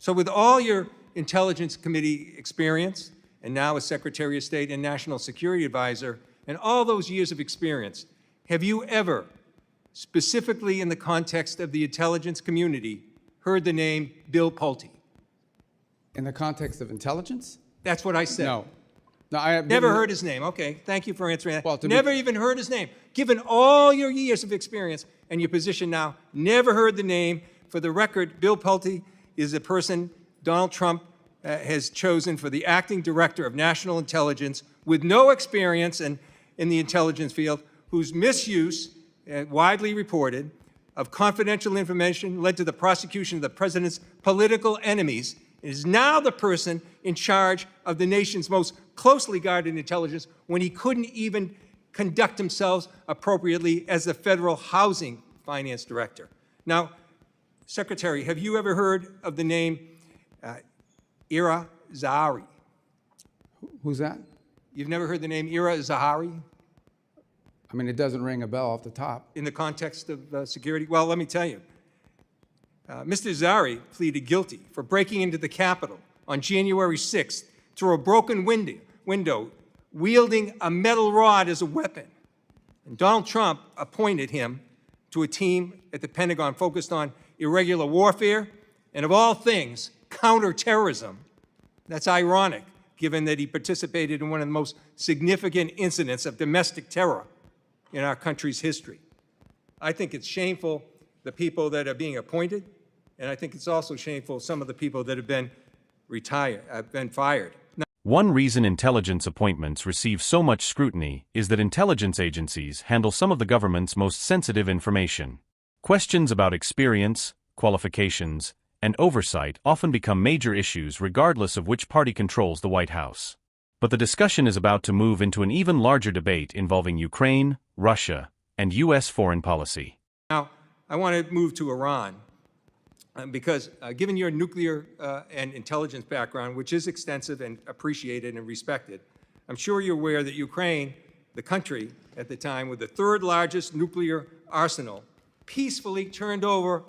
So with all your Intelligence Committee experience, and now as Secretary of State and National Security Advisor, and all those years of experience, have you ever, specifically in the context of the intelligence community, heard the name Bill Pulte? In the context of intelligence? That's what I said. No. No, I have Never heard his name. Okay, thank you for answering that. Well, never even heard his name. Given all your years of experience and your position now, never heard the name. For the record, Bill Pulte is a person Donald Trump has chosen for the acting director of national intelligence with no experience in the intelligence field, whose misuse, widely reported, of confidential information led to the prosecution of the president's political enemies, is now the person in charge of the nation's most closely guarded intelligence when he couldn't even conduct himself appropriately as the federal housing finance director. Now, Secretary, have you ever heard of the name Ira Zahari? Who's that? You've never heard the name Ira Zahari? I mean, it doesn't ring a bell off the top. In the context of security? Well, let me tell you. Mr. Zahari pleaded guilty for breaking into the Capitol on January 6th through a broken window, wielding a metal rod as a weapon. And Donald Trump appointed him to a team at the Pentagon focused on irregular warfare and, of all things, counterterrorism. That's ironic, given that he participated in one of the most significant incidents of domestic terror in our country's history. I think it's shameful, the people that are being appointed, and I think it's also shameful some of the people that have been fired. One reason intelligence appointments receive so much scrutiny is that intelligence agencies handle some of the government's most sensitive information. Questions about experience, qualifications, and oversight often become major issues regardless of which party controls the White House. But the discussion is about to move into an even larger debate involving Ukraine, Russia, and U.S. foreign policy. Now, I want to move to Iran because given your nuclear and intelligence background, which is extensive and appreciated and respected, I'm sure you're aware that Ukraine, the country at the time with the third largest nuclear arsenal, peacefully turned over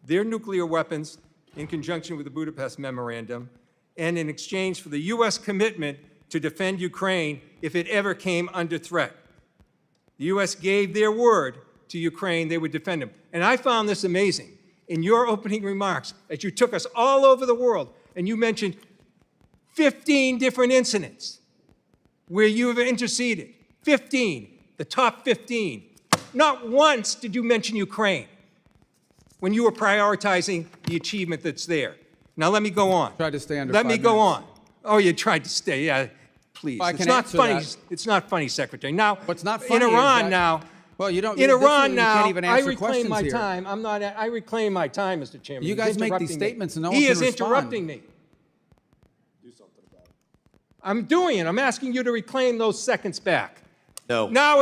their nuclear weapons in conjunction with the Budapest Memorandum and in exchange for the U.S. commitment to defend Ukraine if it ever came under threat. The U.S. gave their word to Ukraine they would defend them. And I found this amazing. In your opening remarks, as you took us all over the world, and you mentioned 15 different incidents where you have interceded. 15, the top 15. Not once did you mention Ukraine when you were prioritizing the achievement that's there. Now let me go on. Tried to stay under Let 5 me go minutes. on. Oh, you tried to stay, yeah, please. Well, I it's can not answer funny. that. It's not funny, Secretary. Now, What's not funny in is Iran that- now, Well, you don't. in Iran you now, can't even I answer reclaim questions my here. time. I reclaim my time, Mr. Chairman. You He's guys make interrupting these me. statements and no one He can is respond. interrupting me. Do something about it. I'm doing it. I'm asking you to reclaim those seconds back. No. Now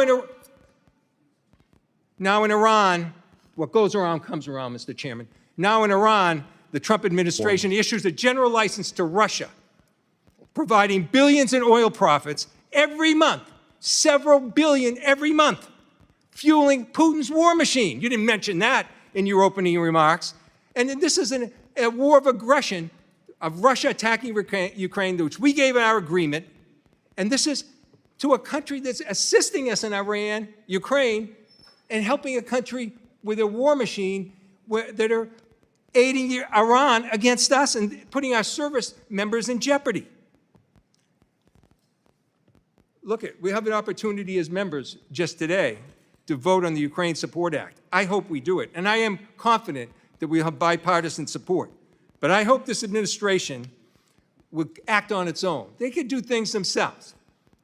in Iran, what goes around comes around, Mr. Chairman. Now in Iran, the Trump administration issues a general license to Russia, providing billions in oil profits every month, several billion every month, fueling Putin's war machine. You didn't mention that in your opening remarks. And then this is a war of aggression of Russia attacking Ukraine, which we gave in our agreement. And this is to a country that's assisting us in Iran, Ukraine, and helping a country with a war machine that are aiding Iran against us and putting our service members in jeopardy. Look, we have an opportunity as members just today to vote on the Ukraine Support Act. I hope we do it, and I am confident that we'll have bipartisan support. But I hope this administration will act on its own. They could do things themselves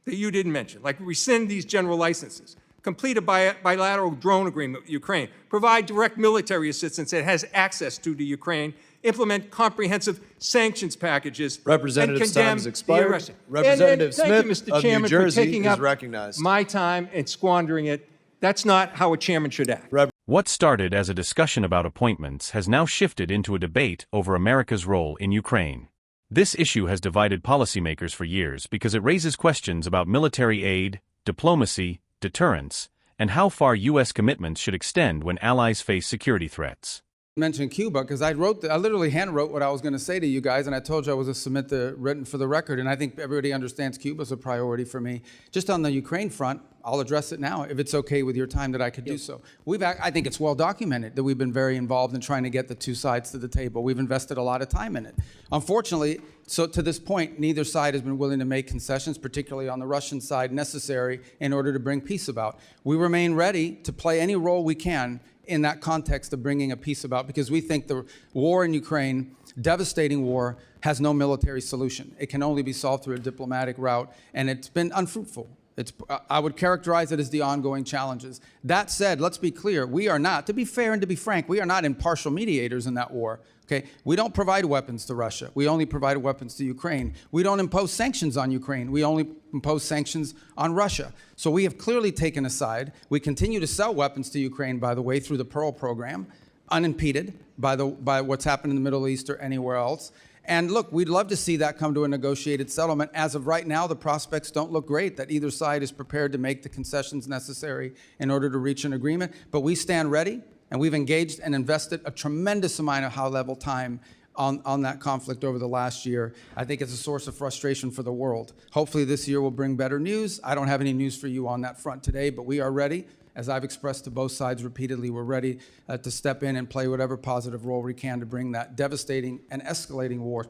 that you didn't mention, like rescind these general licenses, complete a bilateral drone agreement with Ukraine, provide direct military assistance that has access to Ukraine, implement comprehensive sanctions packages, Representative and condemn time has expired. the aggression. Representative Thank Smith you, Mr. of New Chairman, Jersey for taking is up recognized. my time and squandering it. That's not how a chairman should act. What started as a discussion about appointments has now shifted into a debate over America's role in Ukraine. This issue has divided policymakers for years because it raises questions about military aid, diplomacy, deterrence, and how far U.S. commitments should extend when allies face security threats. mentioned Cuba because I literally hand wrote what I was going to say to you guys, and I told you I was going to submit the written for the record, and I think everybody understands Cuba's a priority for me. Just on the Ukraine front, I'll address it now if it's okay with your time that I could do so. I think it's well documented that we've been very involved in trying to get the two sides to the table. We've invested a lot of time in it. Unfortunately, so to this point, neither side has been willing to make concessions, particularly on the Russian side, necessary in order to bring peace about. We remain ready to play any role we can in that context of bringing a peace about, because we think the war in Ukraine, devastating war, has no military solution. It can only be solved through a diplomatic route, and it's been unfruitful. I would characterize it as the ongoing challenges. That said, let's be clear, we are not, to be fair and to be frank, we are not impartial mediators in that war. Okay? We don't provide weapons to Russia. We only provide weapons to Ukraine. We don't impose sanctions on Ukraine. We only impose sanctions on Russia. So we have clearly taken a side. We continue to sell weapons to Ukraine, by the way, through the Pearl program, unimpeded by what's happened in the Middle East or anywhere else. And look, we'd love to see that come to a negotiated settlement. As of right now, the prospects don't look great that either side is prepared to make the concessions necessary in order to reach an agreement. But we stand ready, and we've engaged and invested a tremendous amount of high-level time on that conflict over the last year. I think it's a source of frustration for the world. Hopefully this year will bring better news. I don't have any news for you on that front today, but we are ready. As I've expressed to both sides repeatedly, we're ready to step in and play whatever positive role we can to bring that devastating and escalating war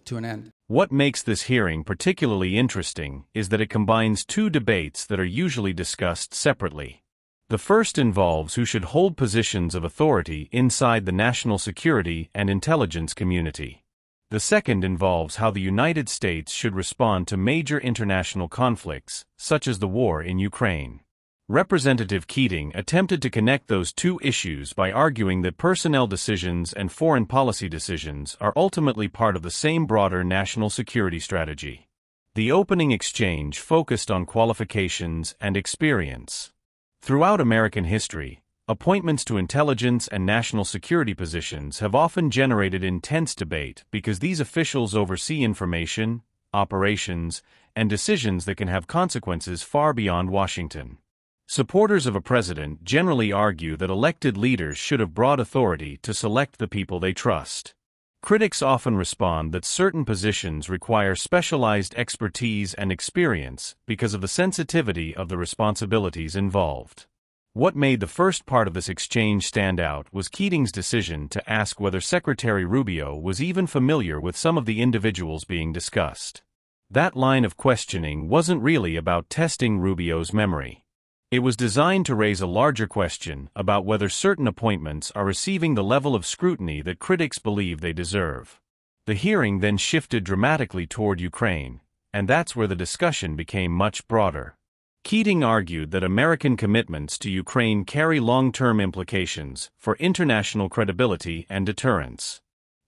to an end. What makes this hearing particularly interesting is that it combines two debates that are usually discussed separately. The first involves who should hold positions of authority inside the national security and intelligence community. The second involves how the United States should respond to major international conflicts, such as the war in Ukraine. Representative Keating attempted to connect those two issues by arguing that personnel decisions and foreign policy decisions are ultimately part of the same broader national security strategy. The opening exchange focused on qualifications and experience. Throughout American history, appointments to intelligence and national security positions have often generated intense debate because these officials oversee information, operations, and decisions that can have consequences far beyond Washington. Supporters of a president generally argue that elected leaders should have broad authority to select the people they trust. Critics often respond that certain positions require specialized expertise and experience because of the sensitivity of the responsibilities involved. What made the first part of this exchange stand out was Keating's decision to ask whether Secretary Rubio was even familiar with some of the individuals being discussed. That line of questioning wasn't really about testing Rubio's memory. It was designed to raise a larger question about whether certain appointments are receiving the level of scrutiny that critics believe they deserve. The hearing then shifted dramatically toward Ukraine, and that's where the discussion became much broader. Keating argued that American commitments to Ukraine carry long-term implications for international credibility and deterrence.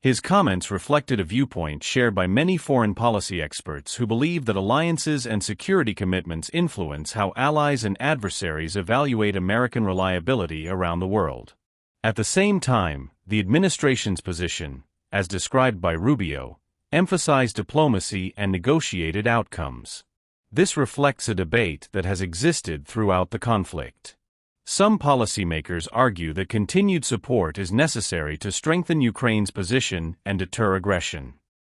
His comments reflected a viewpoint shared by many foreign policy experts who believe that alliances and security commitments influence how allies and adversaries evaluate American reliability around the world. At the same time, the administration's position, as described by Rubio, emphasized diplomacy and negotiated outcomes. This reflects a debate that has existed throughout the conflict. Some policymakers argue that continued support is necessary to strengthen Ukraine's position and deter aggression.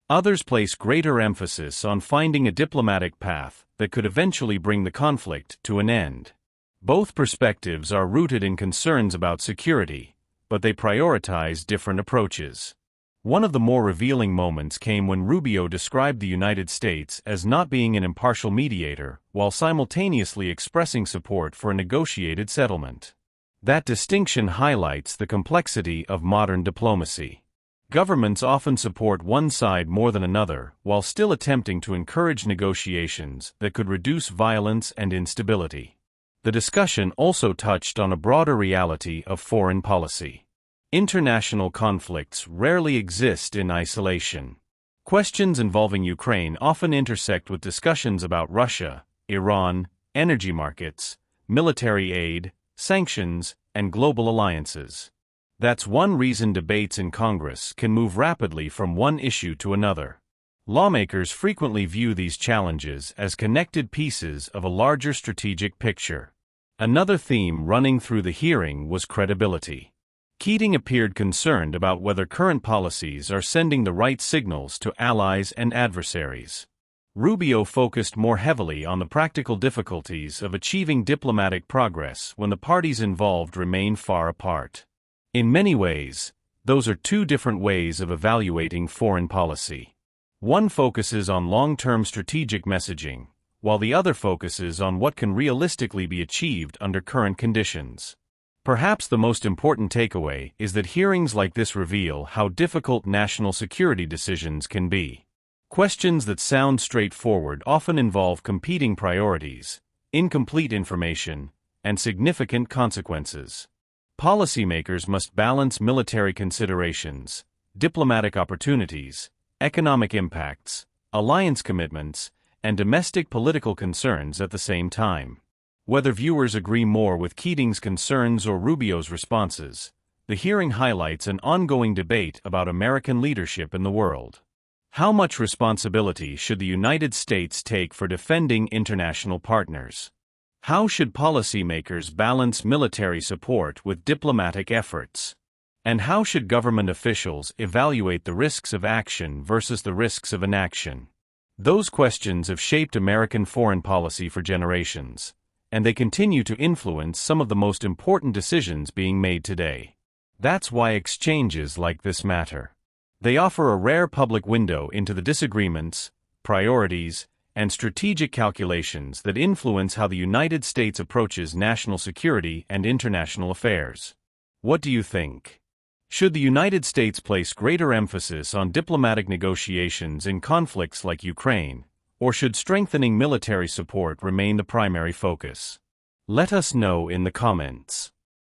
Others place greater emphasis on finding a diplomatic path that could eventually bring the conflict to an end. Both perspectives are rooted in concerns about security, but they prioritize different approaches. One of the more revealing moments came when Rubio described the United States as not being an impartial mediator, while simultaneously expressing support for a negotiated settlement. That distinction highlights the complexity of modern diplomacy. Governments often support one side more than another, while still attempting to encourage negotiations that could reduce violence and instability. The discussion also touched on a broader reality of foreign policy. International conflicts rarely exist in isolation. Questions involving Ukraine often intersect with discussions about Russia, Iran, energy markets, military aid, sanctions, and global alliances. That's one reason debates in Congress can move rapidly from one issue to another. Lawmakers frequently view these challenges as connected pieces of a larger strategic picture. Another theme running through the hearing was credibility. Keating appeared concerned about whether current policies are sending the right signals to allies and adversaries. Rubio focused more heavily on the practical difficulties of achieving diplomatic progress when the parties involved remain far apart. In many ways, those are two different ways of evaluating foreign policy. One focuses on long-term strategic messaging, while the other focuses on what can realistically be achieved under current conditions. Perhaps the most important takeaway is that hearings like this reveal how difficult national security decisions can be. Questions that sound straightforward often involve competing priorities, incomplete information, and significant consequences. Policymakers must balance military considerations, diplomatic opportunities, economic impacts, alliance commitments, and domestic political concerns at the same time. Whether viewers agree more with Keating's concerns or Rubio's responses, the hearing highlights an ongoing debate about American leadership in the world. How much responsibility should the United States take for defending international partners? How should policymakers balance military support with diplomatic efforts? And how should government officials evaluate the risks of action versus the risks of inaction? Those questions have shaped American foreign policy for generations, and they continue to influence some of the most important decisions being made today. That's why exchanges like this matter. They offer a rare public window into the disagreements, priorities, and strategic calculations that influence how the United States approaches national security and international affairs. What do you think? Should the United States place greater emphasis on diplomatic negotiations in conflicts like Ukraine, or should strengthening military support remain the primary focus? Let us know in the comments.